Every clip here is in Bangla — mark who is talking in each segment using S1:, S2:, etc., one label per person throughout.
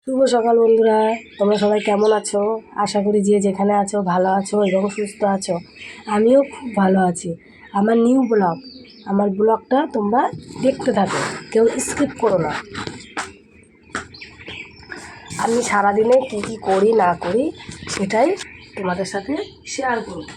S1: শুভ সকাল বন্ধুরা, তোমরা সবাই কেমন আছো? আশা করি যে যেখানে আছো ভালো আছো এবং সুস্থ আছো। আমিও খুব ভালো আছি। আমার নিউ ব্লগ, আমার ব্লগটা তোমরা দেখতে থাকো, কেউ স্কিপ করো না। আমি সারাদিনে কী কী করি না করি সেটাই তোমাদের সাথে শেয়ার করব।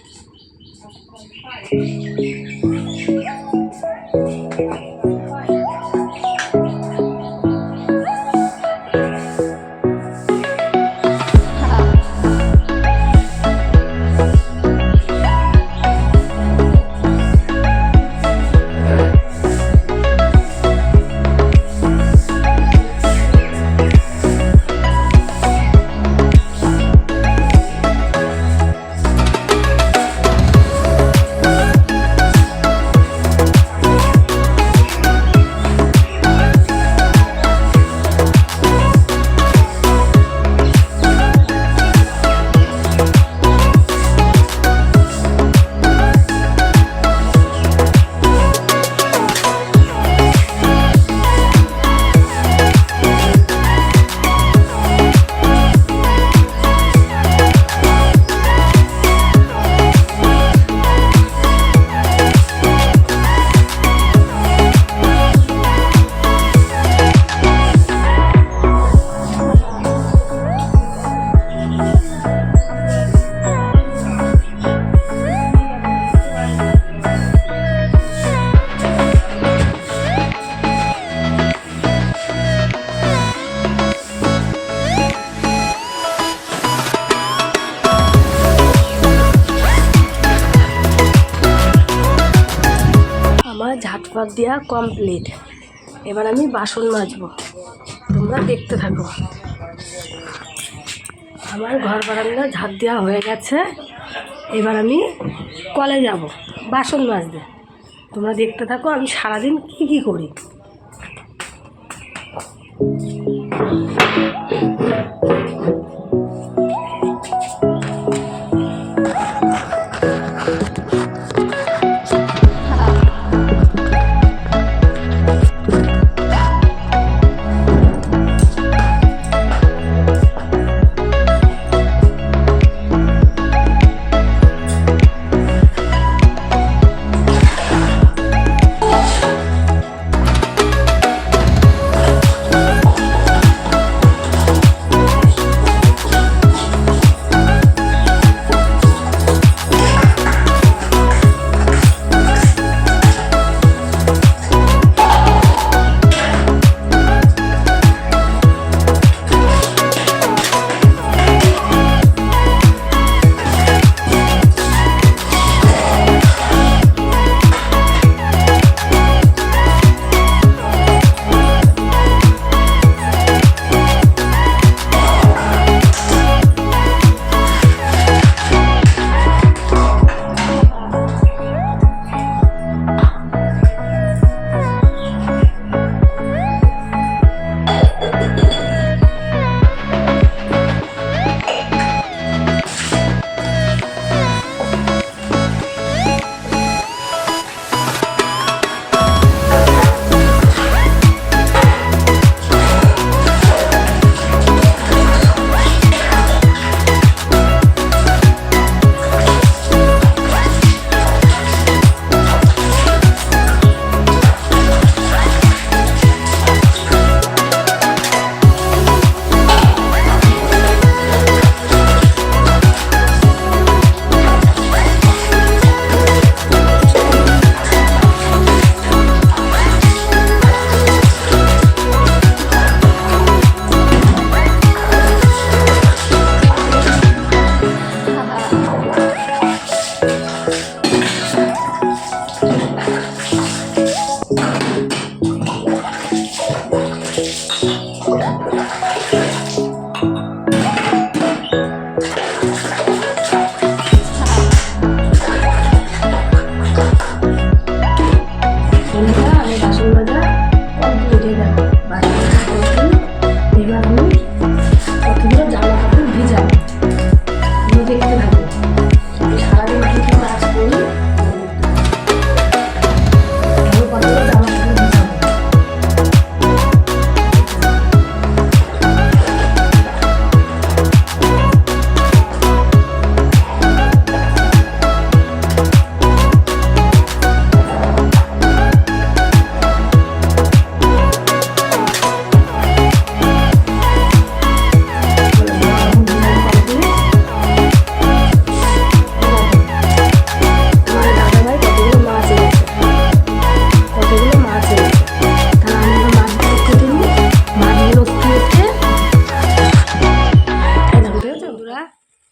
S1: আমার ঝাঁটপাট দেওয়া কমপ্লিট। এবার আমি বাসন মাজবো, তোমরা দেখতে থাকো। আমার ঘর বারান্দা ঝাঁট দেওয়া হয়ে গেছে। এবার আমি কলে যাব বাসন মাজতে। তোমরা দেখতে থাকো আমি সারাদিন কী কী করি।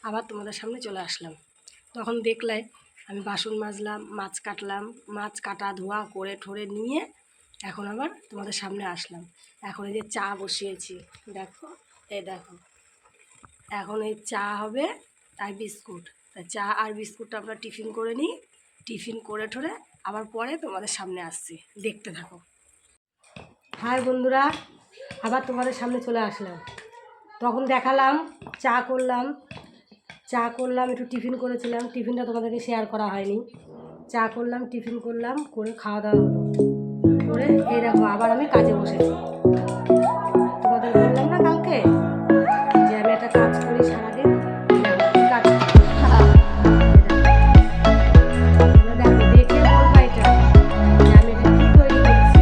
S1: আবার তোমাদের সামনে চলে আসলাম। তখন দেখলে আমি বাসন মাজলাম, মাছ কাটলাম, মাছ কাটা ধোয়া করে ঠোরে নিয়ে এখন আবার তোমাদের সামনে আসলাম। এখন এই যে চা বসিয়েছি, দেখো, এই দেখো, এখন এই চা হবে আর বিস্কুট। তা চা আর বিস্কুটটা আমরা টিফিন করে নিই, টিফিন করে ঠোরে আবার পরে তোমাদের সামনে আসছি, দেখতে থাকো। হাই বন্ধুরা, আবার তোমাদের সামনে চলে আসলাম। তখন দেখালাম চা করলাম, একটু টিফিন করেছিলাম, টিফিনটা তোমাদেরকে শেয়ার করা হয়নি। চা করলাম, টিফিন করলাম, করে খাওয়া দাওয়া হলো, করে এই দেখো আবার আমি কাজে বসেছি। তোমাদের বললাম না কালকে যে আমি একটা কাজ করি সারাদিন, কাজ দেখো, দেখে বলবা এটা যে আমি এটা কী তৈরি করছি।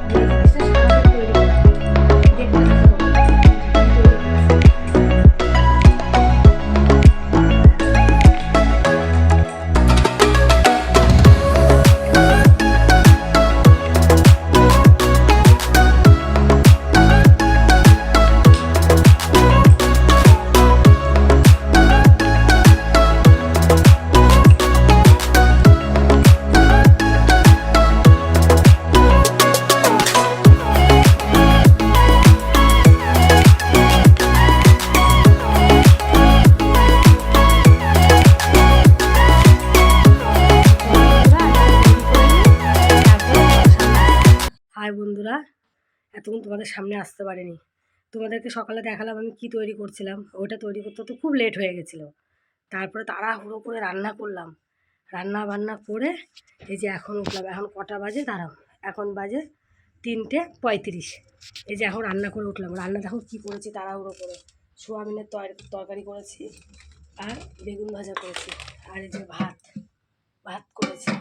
S1: আমি এই জিনিসটা সারাদিন তৈরি করি, দেখতে থাকো তোমরা কী তৈরি করছি। হাই বন্ধুরা, এতক্ষণ তোমাদের সামনে আসতে পারিনি। তোমাদেরকে সকালে দেখালাম আমি কি তৈরি করছিলাম, ওইটা তৈরি করতে তো খুব লেট হয়ে গেছিলো। তারপরে তাড়াহুড়ো করে রান্না করলাম, রান্না বান্না করে এই যে এখন উঠলাম। এখন কটা বাজে দাঁড়াও, এখন বাজে 3:35। এই যে এখন রান্না করে উঠলাম। রান্না দেখো কী করেছি তাড়াহুড়ো করে, সোয়াবিনের তরকারি করেছি আর বেগুন ভাজা করেছি, আর এই যে ভাত করেছি।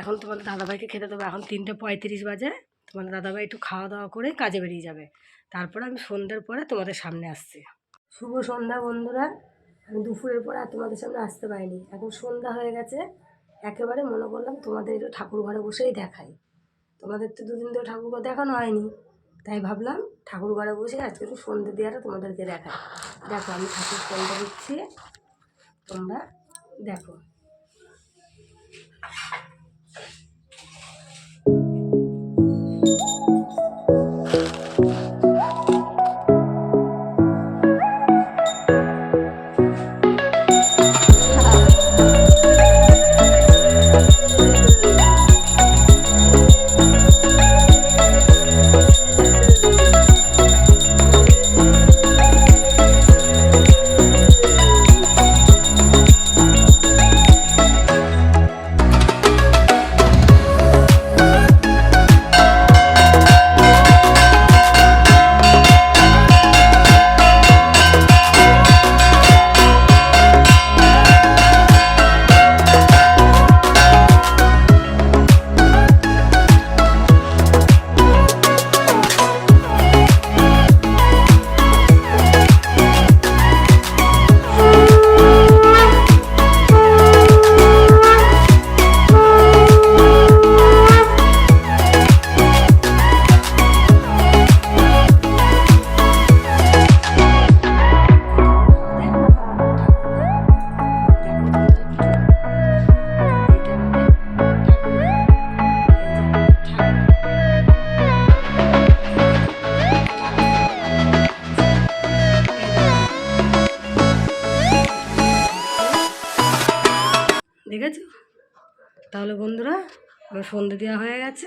S1: এখন তোমাদের দাদাভাইকে খেতে দেবো। এখন 3:35 বাজে। তোমাদের দাদাভাই একটু খাওয়া দাওয়া করে কাজে বেরিয়ে যাবে, তারপরে আমি সন্ধ্যের পরে তোমাদের সামনে আসছি। শুভ সন্ধ্যা বন্ধুরা, আমি দুপুরের পরে আর তোমাদের সামনে আসতে পারিনি। এখন সন্ধ্যা হয়ে গেছে একেবারে, মনে করলাম তোমাদের একটু ঠাকুর ঘরে বসেই দেখাই। তোমাদের তো দুদিন ধরে ঠাকুর ঘর দেখানো হয়নি, তাই ভাবলাম ঠাকুর ঘরে বসে আজকে একটু সন্ধ্যে দেওয়াটা তোমাদেরকে দেখাই। দেখো আমি ঠাকুর সন্ধ্যা দিচ্ছি, তোমরা দেখো। দেখেছো? তাহলে বন্ধুরা, আমার সন্ধে দেওয়া হয়ে গেছে,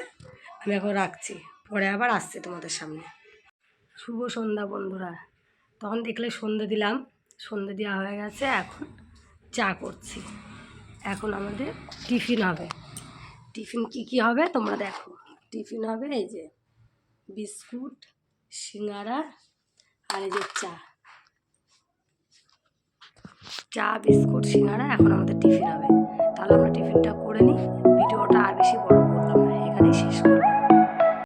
S1: আমি এখন রাখছি, পরে আবার আসছি তোমাদের সামনে। শুভ সন্ধ্যা বন্ধুরা, তখন দেখলে সন্ধে দিলাম, সন্ধে দেওয়া হয়ে গেছে, এখন চা করছি। এখন আমাদের টিফিন হবে। টিফিন কি কি হবে তোমরা দেখো। টিফিন হবে এই যে বিস্কুট, সিঙ্গারা আর এই যে চা বিস্কুট সিঙ্গারা এখন আমাদের টিফিন হবে। তাহলে আমরা টিফিনটা করে নিই। ভিডিওটা আর বেশি বড় করলাম না, এখানেই শেষ করি।